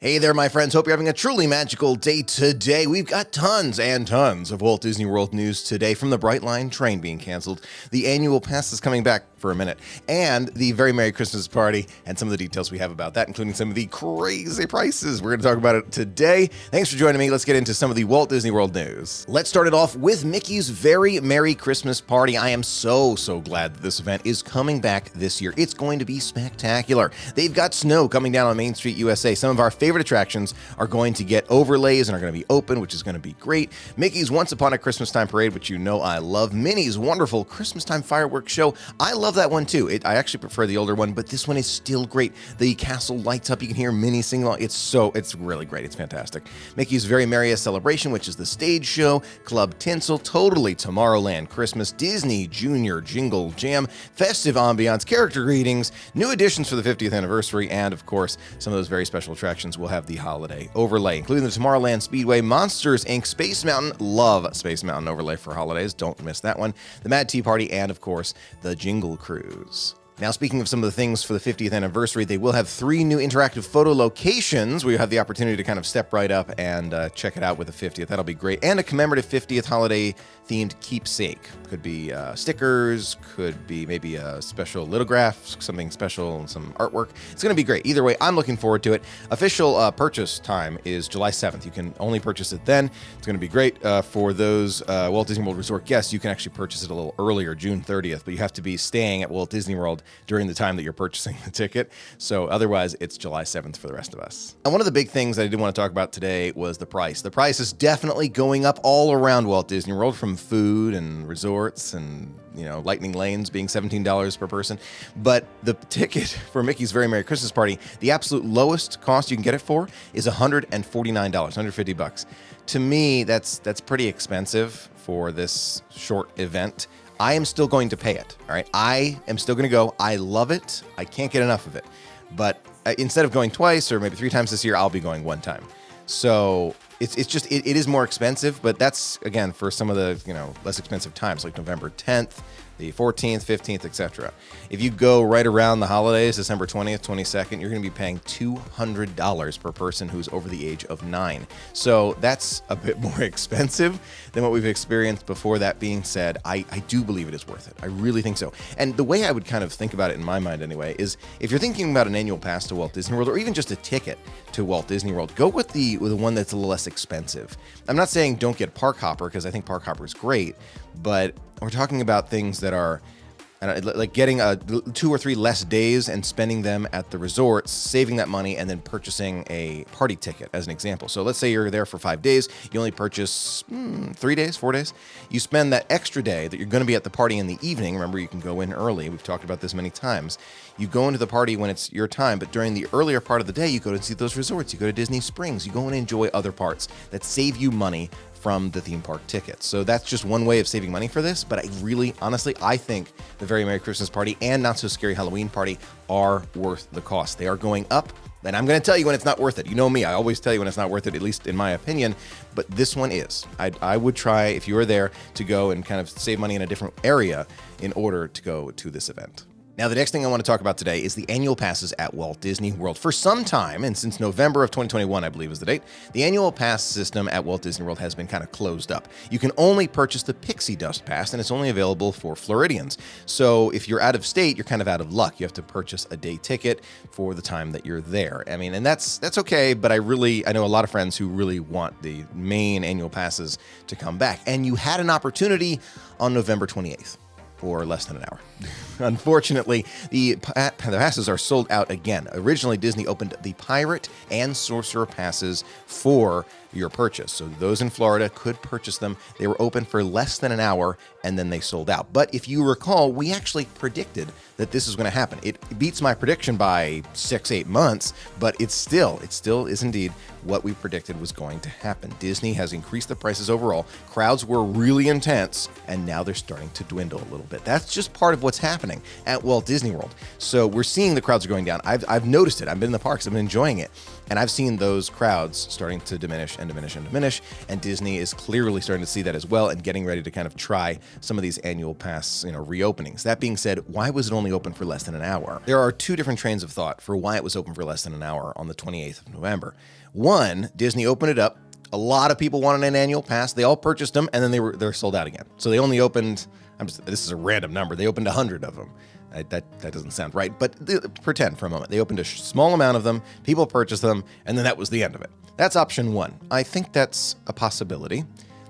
Hey there, my friends. Hope you're having a truly magical day today. We've got tons and tons of Walt Disney World news today, from the Brightline Train being canceled, the annual pass is coming back for a minute, and the Very Merry Christmas Party, and some of the details we have about that, including some of the crazy prices. We're going to talk about it today. Thanks for joining me. Let's get into some of the Walt Disney World news. Let's start it off with Mickey's Very Merry Christmas Party. I am so glad that this event is coming back this year. It's going to be spectacular. They've got snow coming down on Main Street, USA. Some of our favorite attractions are going to get overlays and are going to be open, which is going to be great. Mickey's Once Upon a Christmas Time Parade, which you know I love. Minnie's wonderful Christmas Time Fireworks Show. I love that one too. I actually prefer the older one, but this one is still great. The castle lights up. You can hear Minnie sing along. It's really great. It's fantastic. Mickey's Very Merriest Celebration, which is the stage show. Club Tinsel, totally Tomorrowland Christmas. Disney Junior Jingle Jam. Festive ambiance, character greetings, new additions for the 50th anniversary, and of course, some of those very special attractions will have the holiday overlay, including the Tomorrowland Speedway, Monsters Inc., Space Mountain. Love Space Mountain overlay for holidays. Don't miss that one. The Mad Tea Party, and of course, the Jingle Cruise. Now, speaking of some of the things for the 50th anniversary, they will have 3 new interactive photo locations where you have the opportunity to kind of step right up and check it out with the 50th. That'll be great. And a commemorative 50th holiday-themed keepsake. Could be stickers, could be maybe a special lithograph, something special, and some artwork. It's going to be great. Either way, I'm looking forward to it. Official purchase time is July 7th. You can only purchase it then. It's going to be great for those Walt Disney World Resort guests. You can actually purchase it a little earlier, June 30th, but you have to be staying at Walt Disney World during the time that you're purchasing the ticket. So otherwise, it's July 7th for the rest of us. And one of the big things that I did want to talk about today was the price. The price is definitely going up all around Walt Disney World, from food and resorts and, lightning lanes being $17 per person. But the ticket for Mickey's Very Merry Christmas Party, the absolute lowest cost you can get it for is $149, $150. To me, that's pretty expensive for this short event. I am still going to pay it, all right? I am still going to go. I love it. I can't get enough of it. But instead of going twice or maybe 3 times this year, I'll be going 1 time. So it is more expensive, but that's, again, for some of the, less expensive times, like November 10th, the 14th, 15th, etc. If you go right around the holidays, December 20th, 22nd, you're going to be paying $200 per person who's over the age of 9. So that's a bit more expensive than what we've experienced before. That being said, I do believe it is worth it. I really think so. And the way I would kind of think about it in my mind anyway is, if you're thinking about an annual pass to Walt Disney World, or even just a ticket to Walt Disney World, go with the one that's a little less expensive. I'm not saying don't get Park Hopper, because I think Park Hopper is great, but we're talking about things that are like getting 2 or 3 less days and spending them at the resorts, saving that money, and then purchasing a party ticket, as an example. So let's say you're there for 5 days, you only purchase 3 days, 4 days. You spend that extra day that you're going to be at the party in the evening. Remember, you can go in early. We've talked about this many times. You go into the party when it's your time, but during the earlier part of the day, you go to see those resorts. You go to Disney Springs. You go and enjoy other parts that save you money from the theme park tickets. So that's just one way of saving money for this. But honestly, I think the Very Merry Christmas Party and Not So Scary Halloween Party are worth the cost. They are going up, and I'm going to tell you when it's not worth it. You know me, I always tell you when it's not worth it, at least in my opinion. But this one is. I would try, if you were there, to go and kind of save money in a different area in order to go to this event. Now, the next thing I want to talk about today is the annual passes at Walt Disney World. For some time, and since November of 2021, I believe is the date, the annual pass system at Walt Disney World has been kind of closed up. You can only purchase the Pixie Dust Pass, and it's only available for Floridians. So if you're out of state, you're kind of out of luck. You have to purchase a day ticket for the time that you're there. I mean, and that's okay, but I know a lot of friends who really want the main annual passes to come back. And you had an opportunity on November 28th. For less than an hour. Unfortunately, the passes are sold out again. Originally, Disney opened the Pirate and Sorcerer passes for your purchase. So those in Florida could purchase them. They were open for less than an hour, and then they sold out. But if you recall, we actually predicted that this is going to happen. It beats my prediction by 6-8 months, but it still is indeed what we predicted was going to happen. Disney has increased the prices overall. Crowds were really intense, and now they're starting to dwindle a little bit. That's just part of what's happening at Walt Disney World. So we're seeing the crowds are going down. I've noticed it. I've been in the parks. I've been enjoying it. And I've seen those crowds starting to diminish and diminish and diminish. And Disney is clearly starting to see that as well and getting ready to kind of try some of these annual pass, reopenings. That being said, why was it only open for less than an hour? There are two different trains of thought for why it was open for less than an hour on the 28th of November. One, Disney opened it up. A lot of people wanted an annual pass. They all purchased them, and then they're sold out again. So they only opened, this is a random number, they opened 100 of them. That doesn't sound right, but pretend for a moment. They opened a small amount of them, people purchased them, and then that was the end of it. That's option one. I think that's a possibility.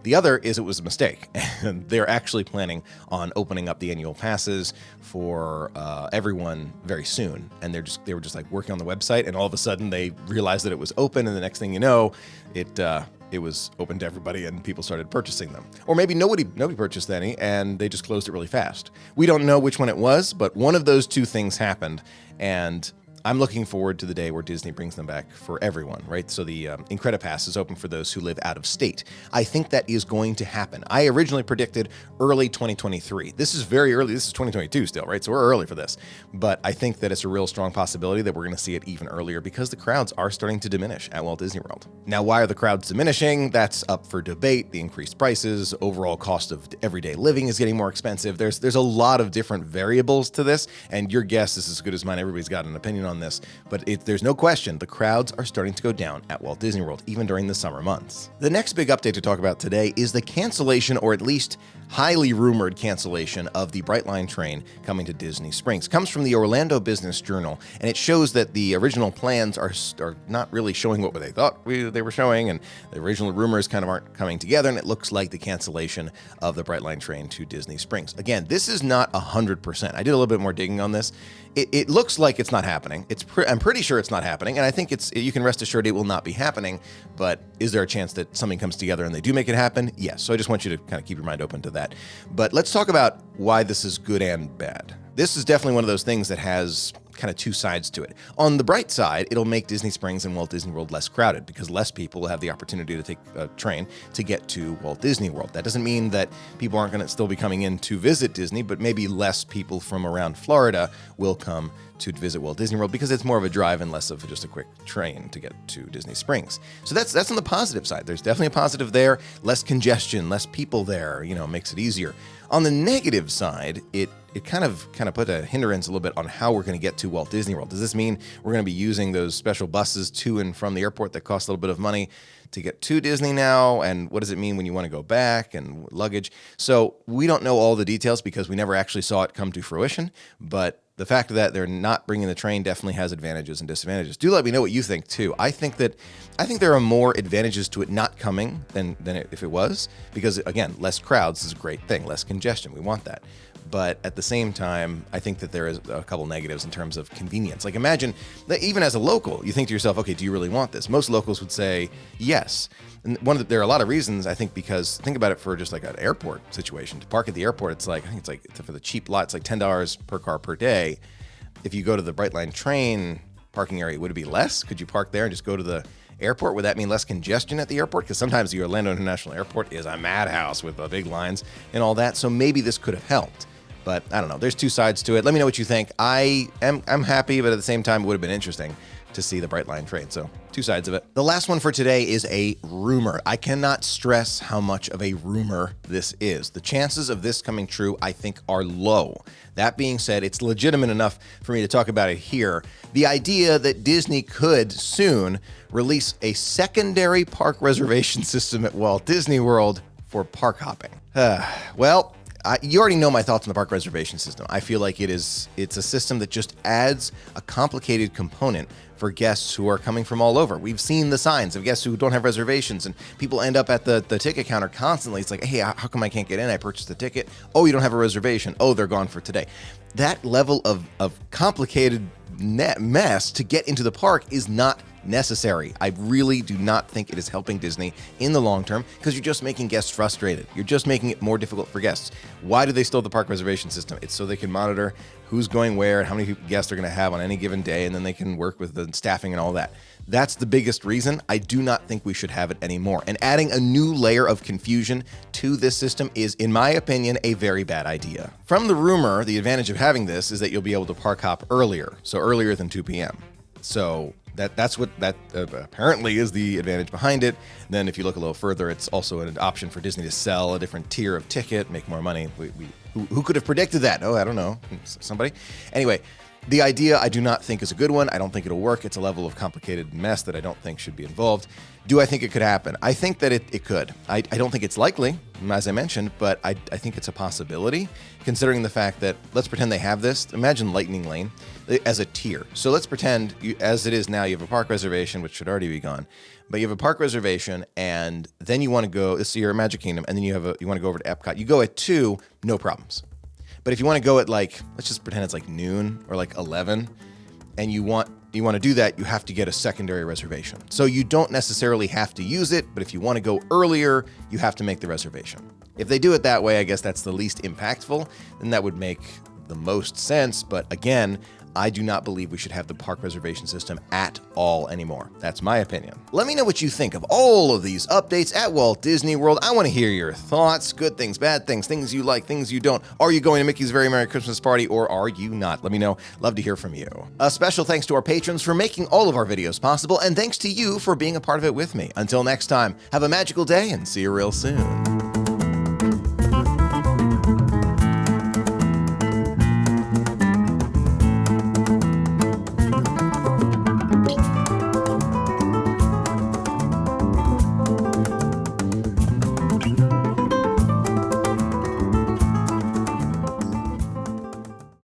The other is it was a mistake, and they're actually planning on opening up the annual passes for everyone very soon. And they were just like working on the website, and all of a sudden they realized that it was open, and the next thing you know, it was open to everybody, and people started purchasing them. Or maybe nobody purchased any, and they just closed it really fast. We don't know which one it was, but one of those two things happened, and I'm looking forward to the day where Disney brings them back for everyone, right? So the Incredipass is open for those who live out of state. I think that is going to happen. I originally predicted early 2023. This is very early. This is 2022 still, right? So we're early for this. But I think that it's a real strong possibility that we're going to see it even earlier because the crowds are starting to diminish at Walt Disney World. Now, why are the crowds diminishing? That's up for debate. The increased prices, overall cost of everyday living is getting more expensive. There's a lot of different variables to this, and your guess is as good as mine. Everybody's got an opinion on this, but there's no question the crowds are starting to go down at Walt Disney World, even during the summer months. The next big update to talk about today is the cancellation, or at least highly rumored cancellation, of the Brightline Train coming to Disney Springs. It comes from the Orlando Business Journal, and it shows that the original plans are not really showing what they thought they were showing, and the original rumors kind of aren't coming together, and it looks like the cancellation of the Brightline Train to Disney Springs. Again, this is not 100%. I did a little bit more digging on this. It looks like it's not happening. I'm pretty sure it's not happening, and I think you can rest assured it will not be happening, but is there a chance that something comes together and they do make it happen? Yes. So I just want you to kind of keep your mind open to that. But let's talk about why this is good and bad. This is definitely one of those things that has kind of two sides to it. On the bright side, it'll make Disney Springs and Walt Disney World less crowded because less people will have the opportunity to take a train to get to Walt Disney World. That doesn't mean that people aren't going to still be coming in to visit Disney, but maybe less people from around Florida will come to visit Walt Disney World because it's more of a drive and less of just a quick train to get to Disney Springs. So that's on the positive side. There's definitely a positive there. Less congestion, less people there, makes it easier. On the negative side, it kind of put a hindrance a little bit on how we're going to get to Walt Disney World. Does this mean we're going to be using those special buses to and from the airport that cost a little bit of money to get to Disney now? And what does it mean when you want to go back and luggage? So we don't know all the details because we never actually saw it come to fruition, but the fact that they're not bringing the train definitely has advantages and disadvantages. Do let me know what you think too. I think there are more advantages to it not coming than if it was, because again, less crowds is a great thing, less congestion. We want that. But at the same time, I think that there is a couple negatives in terms of convenience. Like imagine that even as a local, you think to yourself, okay, do you really want this? Most locals would say yes. And there are a lot of reasons, I think, because think about it for just like an airport situation. To park at the airport, I think it's like for the cheap lot, it's like $10 per car per day. If you go to the Brightline Train parking area, would it be less? Could you park there and just go to the airport? Would that mean less congestion at the airport? Because sometimes the Orlando International Airport is a madhouse with big lines and all that. So maybe this could have helped. But I don't know. There's two sides to it. Let me know what you think. I'm happy, but at the same time, it would have been interesting to see the Brightline Train. So two sides of it. The last one for today is a rumor. I cannot stress how much of a rumor this is. The chances of this coming true, I think, are low. That being said, it's legitimate enough for me to talk about it here. The idea that Disney could soon release a secondary park reservation system at Walt Disney World for park hopping. You already know my thoughts on the park reservation system. I feel like it's a system that just adds a complicated component for guests who are coming from all over. We've seen the signs of guests who don't have reservations, and people end up at the ticket counter constantly. It's like, hey, how come I can't get in? I purchased the ticket. Oh, you don't have a reservation. Oh, they're gone for today. That level of complicated mess to get into the park is not necessary. I really do not think it is helping Disney in the long term because you're just making guests frustrated. You're just making it more difficult for guests. Why do they still have the park reservation system? It's so they can monitor who's going where and how many guests they're going to have on any given day, and then they can work with the staffing and all that. That's the biggest reason. I do not think we should have it anymore. And adding a new layer of confusion to this system is, in my opinion, a very bad idea. From the rumor, the advantage of having this is that you'll be able to park hop earlier, so earlier than 2 p.m. So That's what that apparently is the advantage behind it. Then if you look a little further, it's also an option for Disney to sell a different tier of ticket, make more money. Who could have predicted that? Oh, I don't know. Somebody. Anyway, the idea I do not think is a good one. I don't think it'll work. It's a level of complicated mess that I don't think should be involved. Do I think it could happen? I think that it could. I don't think it's likely, as I mentioned, but I think it's a possibility, considering the fact that, let's pretend they have this. Imagine Lightning Lane as a tier. So let's pretend, as it is now, you have a park reservation, which should already be gone, but you have a park reservation, and then you want to go, so you're at Magic Kingdom, and then you want to go over to Epcot. You go at 2, no problems. But if you want to go at let's just pretend it's like noon or like 11, and you want to do that, you have to get a secondary reservation. So you don't necessarily have to use it, but if you want to go earlier, you have to make the reservation. If they do it that way, I guess that's the least impactful, then that would make the most sense. But again, I do not believe we should have the park reservation system at all anymore. That's my opinion. Let me know what you think of all of these updates at Walt Disney World. I want to hear your thoughts, good things, bad things, things you like, things you don't. Are you going to Mickey's Very Merry Christmas Party or are you not? Let me know. Love to hear from you. A special thanks to our patrons for making all of our videos possible, and thanks to you for being a part of it with me. Until next time, have a magical day and see you real soon.